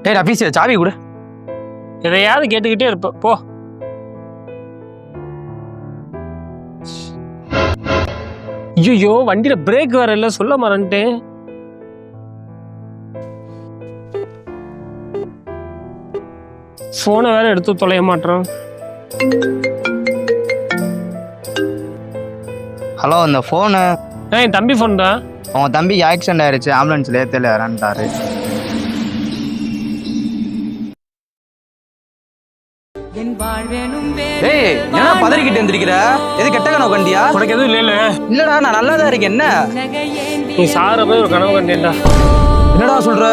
டேய் ரஃபீஸ் சாவி கொடு. எதையாவது கேட்டுக்கிட்டே இருப்ப போ. ஐயோ வண்டியில பிரேக் வேற இல்ல, சொல்ல மறந்துட்டேன். போனை வேற எடுத்து தொலைய மாட்டோம். ஹலோ, இந்த ஃபோனு என் தம்பி ஃபோன் தான். உங்க தம்பிக்கு ஆக்சிடென்ட் ஆயிடுச்சு, ஆம்புலன்ஸ்ல ஏத்தல இறந்துட்டாரு. ஏய் என்ன பதறிக்கிட்டு எந்திரிக்கிற? எது கெட்ட கனவு கண்டியா? உனக்கு எதுவும் இல்ல? இல்லடா நான் நல்லா தான் இருக்கேன். என்ன நீ சார போய் ஒரு கனவு கண்டேன்டா. என்னடா சொல்ற?